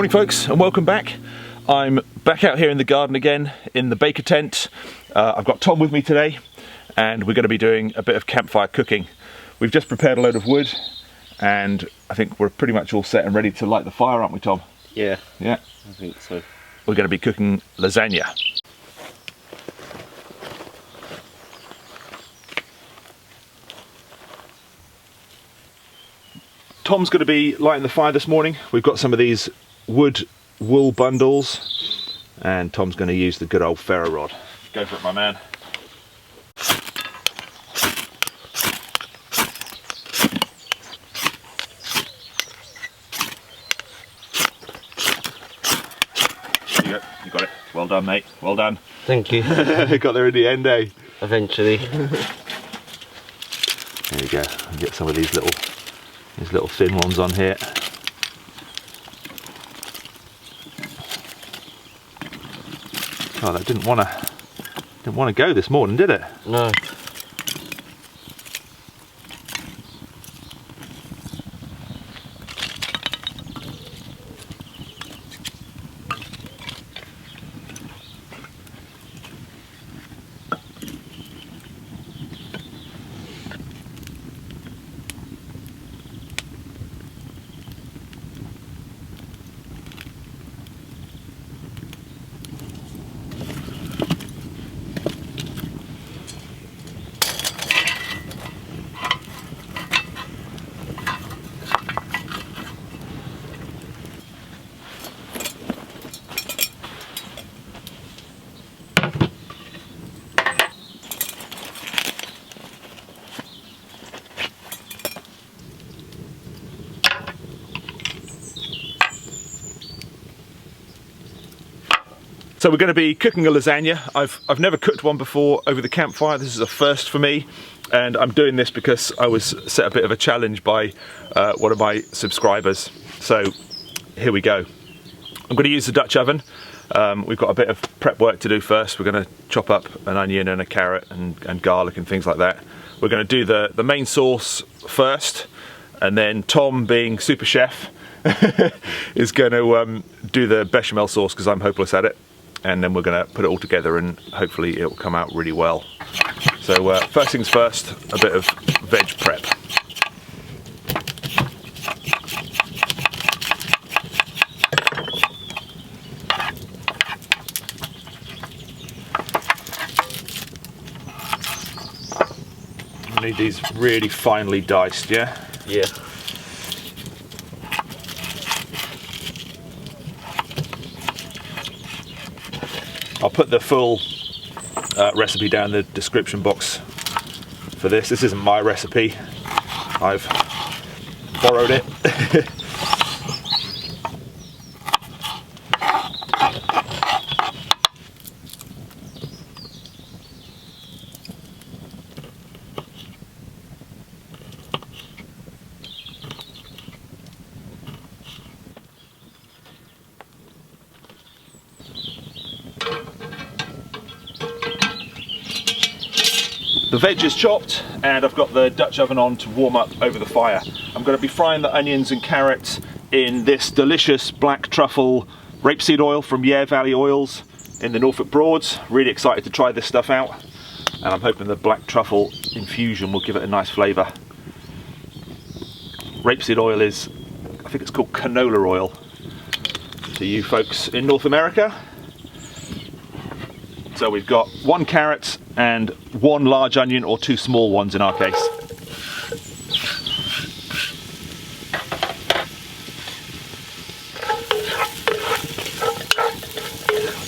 Morning folks, and welcome back. I'm back out here in the garden again in the baker tent. I've got Tom with me today and we're going to be doing a bit of campfire cooking. We've just prepared a load of wood and I think we're pretty much all set and ready to light the fire, aren't we, Tom? Yeah. Yeah. I think so. We're going to be cooking lasagna. Tom's going to be lighting the fire this morning. We've got some of these wood wool bundles and Tom's going to use the good old ferro rod. Go for it, my man. There you go, you got it. Well done, mate, well done. Thank you. Got there in the end, eh? Eventually. There you go, get some of these little thin ones on here. Oh, that didn't want to go this morning, did it? No. So we're going to be cooking a lasagna. I've never cooked one before over the campfire. This is a first for me, and I'm doing this because I was set a bit of a challenge by one of my subscribers. So here we go. I'm going to use the Dutch oven. We've got a bit of prep work to do first. We're going to chop up an onion and a carrot and garlic and things like that. We're going to do the main sauce first, and then Tom, being super chef, is going to do the bechamel sauce because I'm hopeless at it. And then we're going to put it all together and hopefully it will come out really well. So first things first, a bit of veg prep. We need these really finely diced, yeah? Yeah. I'll put the full recipe down in the description box for this. This isn't my recipe. I've borrowed it. The veg is chopped and I've got the Dutch oven on to warm up over the fire. I'm going to be frying the onions and carrots in this delicious black truffle rapeseed oil from Yare Valley Oils in the Norfolk Broads. Really excited to try this stuff out, and I'm hoping the black truffle infusion will give it a nice flavour. Rapeseed oil is, I think it's called canola oil to you folks in North America. So we've got 1 carrot and 1 large onion, or 2 small ones in our case.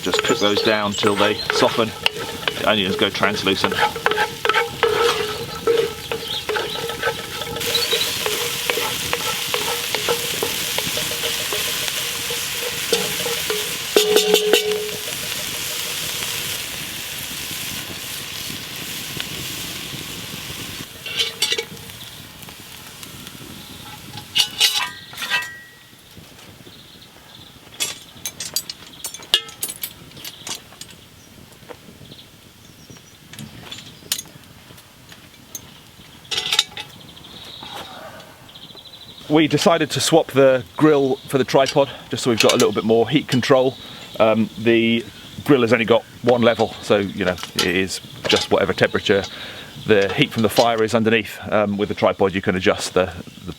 Just cook those down till they soften. The onions go translucent. we decided to swap the grill for the tripod, just so we've got a little bit more heat control. The grill has only got one level, so you know it is just whatever temperature the heat from the fire is underneath. With the tripod you can adjust the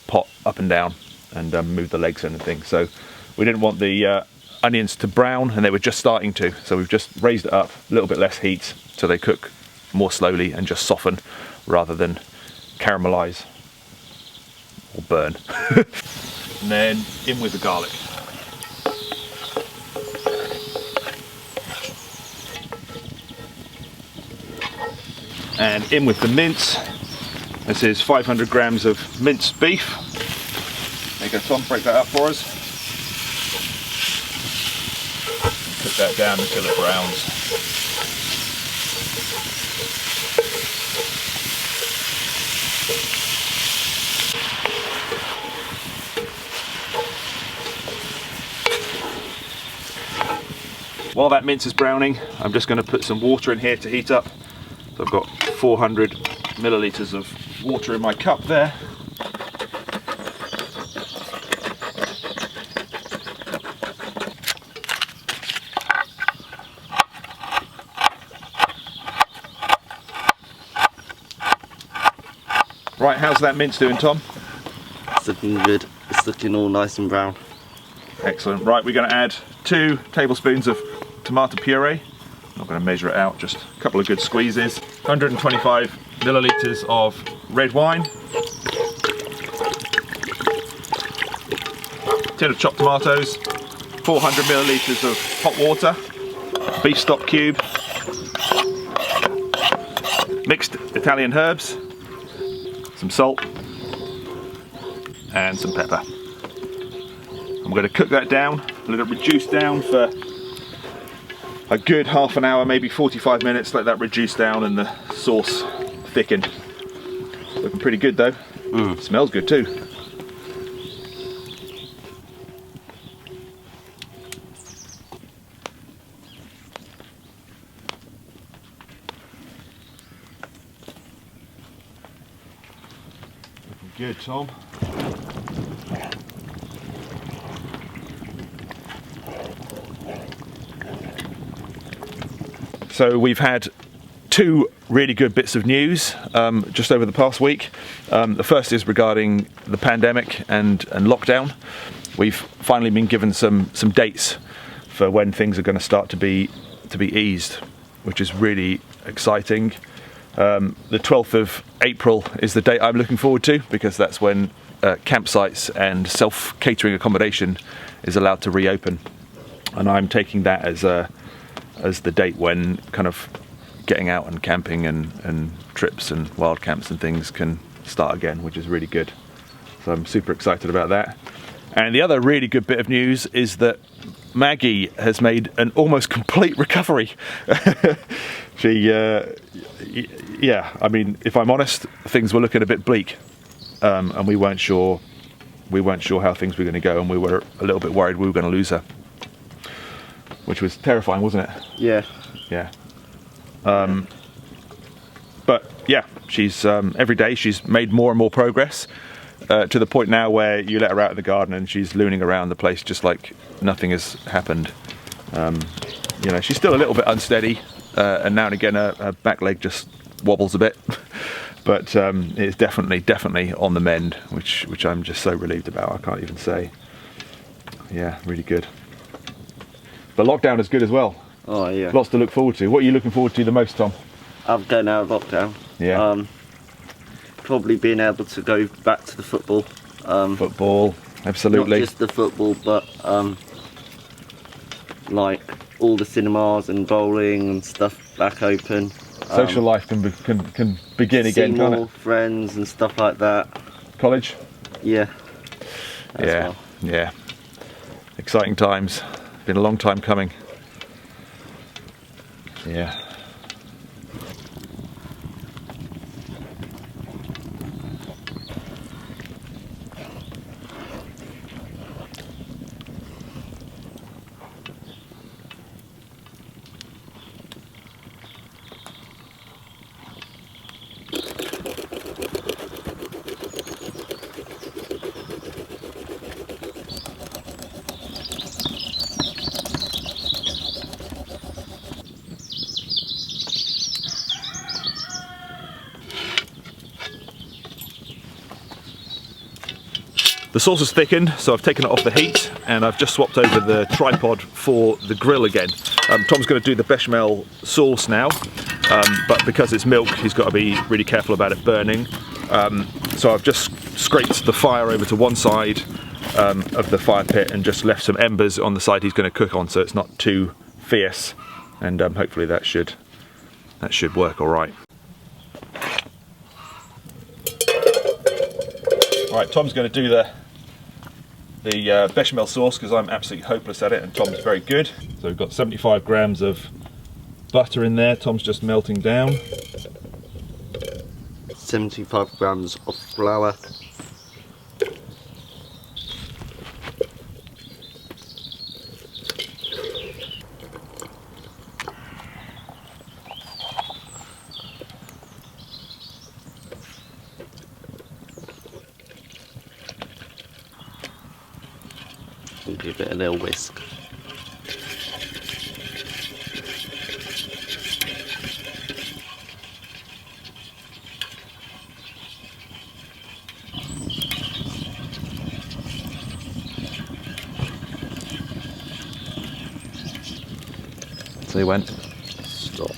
pot up and down and move the legs and things. So we didn't want the onions to brown, and they were just starting to, so we've just raised it up, a little bit less heat, so they cook more slowly and just soften rather than caramelize or burn. And then in with the garlic. And in with the mince. This is 500 grams of minced beef. There you go, Tom, break that up for us. Cook that down until it browns. While that mince is browning, I'm just going to put some water in here to heat up. So I've got 400 millilitres of water in my cup there. Right, how's that mince doing, Tom? It's looking good. It's looking all nice and brown. Excellent. Right, we're going to add 2 tablespoons of tomato puree. I'm not going to measure it out, just a couple of good squeezes. 125 millilitres of red wine. Tin of chopped tomatoes. 400 millilitres of hot water. Beef stock cube. Mixed Italian herbs. Some salt. And some pepper. I'm going to cook that down, let it reduce down for a good half an hour, maybe 45 minutes, let that reduce down and the sauce thicken. Looking pretty good though. Smells good too. Looking good, Tom. So we've had 2 really good bits of news just over the past week. The first is regarding the pandemic and lockdown. We've finally been given some dates for when things are going to start to be eased, which is really exciting. The 12th of April is the date I'm looking forward to, because that's when campsites and self-catering accommodation is allowed to reopen, and I'm taking that as the date when kind of getting out and camping and trips and wild camps and things can start again, which is really good. So I'm super excited about that. And the other really good bit of news is that Maggie has made an almost complete recovery. She, yeah, I mean, if I'm honest, things were looking a bit bleak, and we weren't sure how things were going to go, and we were a little bit worried we were going to lose her. Which was terrifying, wasn't it? Yeah. Yeah. But yeah, she's every day she's made more and more progress to the point now where you let her out in the garden and she's looning around the place just like nothing has happened. You know, she's still a little bit unsteady, and now and again her back leg just wobbles a bit. But it's definitely on the mend, which I'm just so relieved about. I can't even say. Yeah, really good. The lockdown is good as well. Oh yeah. Lots to look forward to. What are you looking forward to the most, Tom? I'm going out of lockdown. Yeah. Probably being able to go back to the football. Football, absolutely. Not just the football, but like all the cinemas and bowling and stuff back open. Social life can begin again, see can't more it? friends and stuff like that. College? Yeah. Yeah, yeah. Exciting times. Been a long time coming. Yeah. The sauce is thickened, so I've taken it off the heat and I've just swapped over the tripod for the grill again. Tom's going to do the bechamel sauce now, but because it's milk, he's got to be really careful about it burning. So I've just scraped the fire over to one side of the fire pit and just left some embers on the side he's going to cook on, so it's not too fierce, and hopefully that should work all right. Right, Tom's going to do the bechamel sauce because I'm absolutely hopeless at it and Tom's very good. So we've got 75 grams of butter in there, Tom's just melting down. 75 grams of flour. And give it a little whisk. So he went. Stop.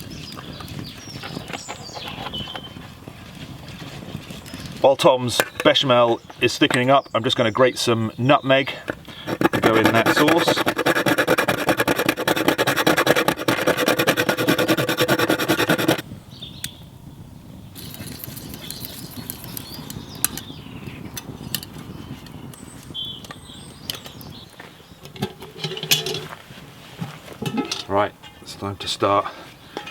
While Tom's bechamel is thickening up, I'm just going to grate some nutmeg to go in that sauce. Right, it's time to start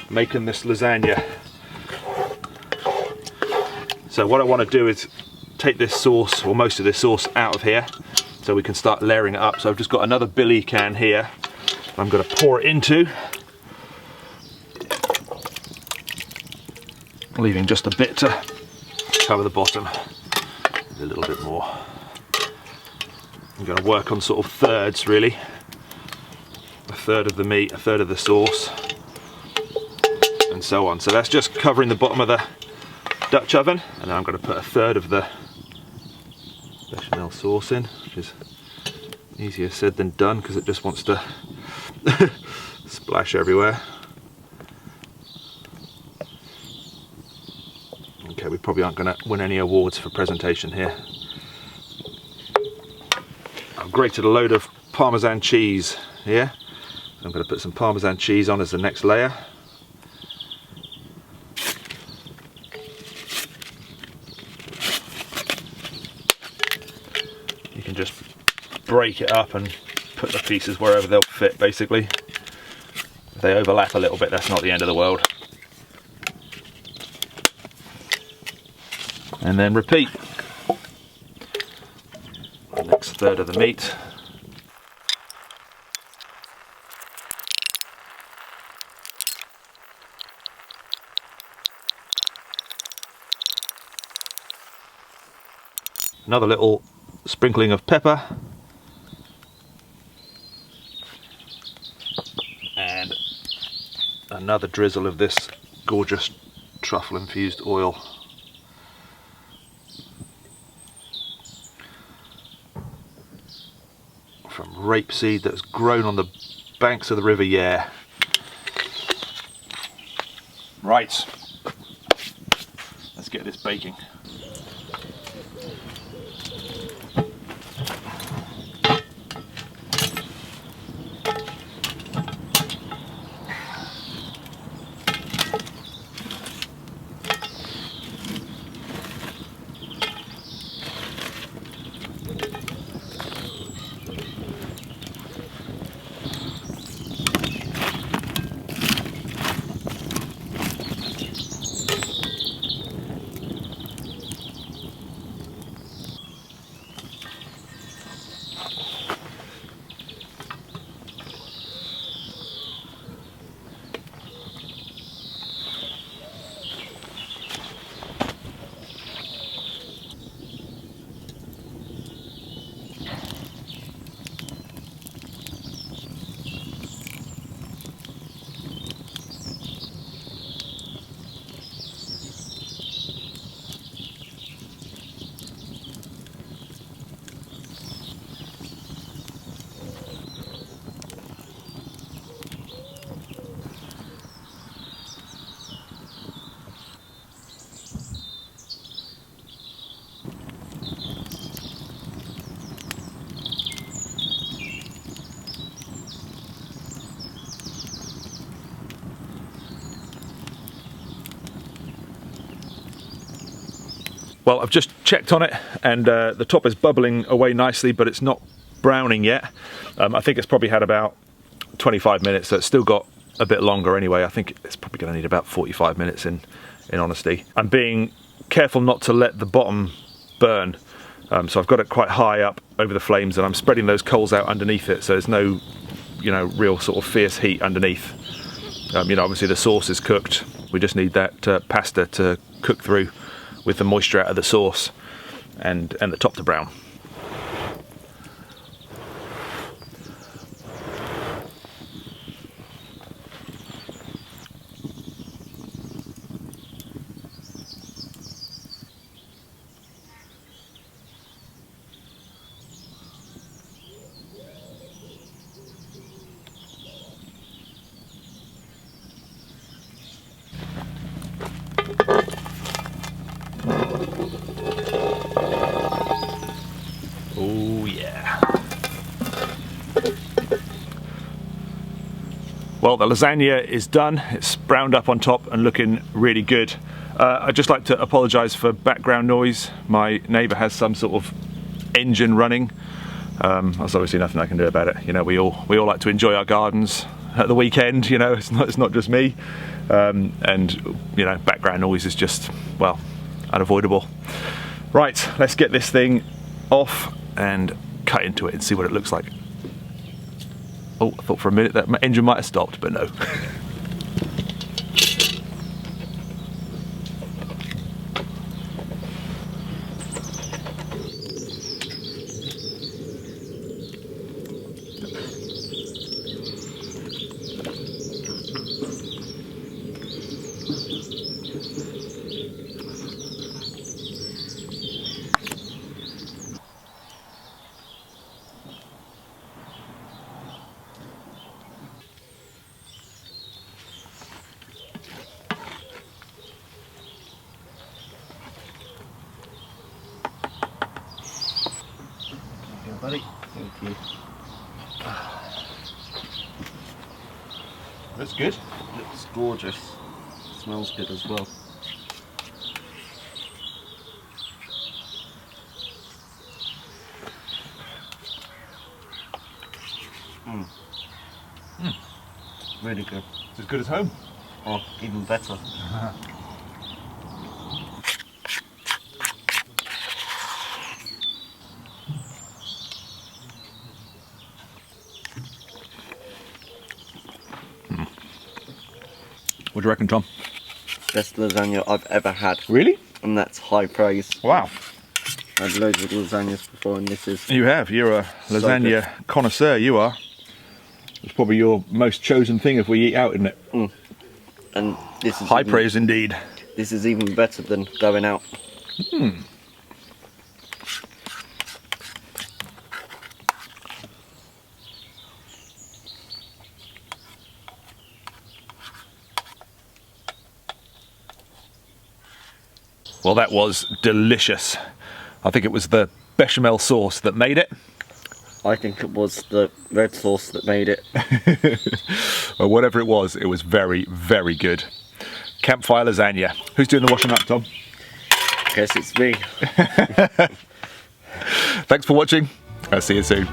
making this lasagna. So what I want to do is take this sauce, or most of this sauce, out of here so we can start layering it up. So I've just got another billy can here I'm going to pour it into, leaving just a bit to cover the bottom, a little bit more. I'm going to work on sort of thirds really. A third of the meat, a third of the sauce, and so on. So that's just covering the bottom of the Dutch oven, and then I'm going to put a third of the bechamel sauce in, which is easier said than done because it just wants to splash everywhere. Okay, we probably aren't going to win any awards for presentation here. I've grated a load of Parmesan cheese here. I'm going to put some Parmesan cheese on as the next layer. You can just break it up and put the pieces wherever they'll fit basically. If they overlap a little bit, that's not the end of the world. And then repeat. The next third of the meat. Another little sprinkling of pepper, and another drizzle of this gorgeous truffle infused oil. From rapeseed that's grown on the banks of the River Yare. Right, let's get this baking. Well, I've just checked on it, and the top is bubbling away nicely, but it's not browning yet. I think it's probably had about 25 minutes, so it's still got a bit longer anyway. I think it's probably going to need about 45 minutes in honesty. I'm being careful not to let the bottom burn, so I've got it quite high up over the flames, and I'm spreading those coals out underneath it, so there's no, you know, real sort of fierce heat underneath. You know, obviously the sauce is cooked. We just need that pasta to cook through with the moisture out of the sauce, and the top to brown. Oh yeah. Well, the lasagna is done. It's browned up on top and looking really good. I'd just like to apologise for background noise. My neighbour has some sort of engine running. There's obviously nothing I can do about it. You know, we all like to enjoy our gardens at the weekend. You know, it's not just me. And you know, background noise is just, well, unavoidable. Right, let's get this thing off and cut into it and see what it looks like. Oh, I thought for a minute that my engine might have stopped, but no. Buddy, thank you. That's good. Looks gorgeous. Smells good as well. Really good. It's as good as home. Oh, even better. What do you reckon, Tom? Best lasagna I've ever had. Really? And that's high praise. Wow. I've had loads of lasagnas before, and this is... You have. You're a lasagna connoisseur, you are. It's probably your most chosen thing if we eat out, isn't it? And this is high praise indeed. This is even better than going out. Well, that was delicious. I think it was the bechamel sauce that made it. I think it was the red sauce that made it. Well, whatever it was very, very good. Campfire lasagna. Who's doing the washing up, Tom? Guess it's me. Thanks for watching. I'll see you soon.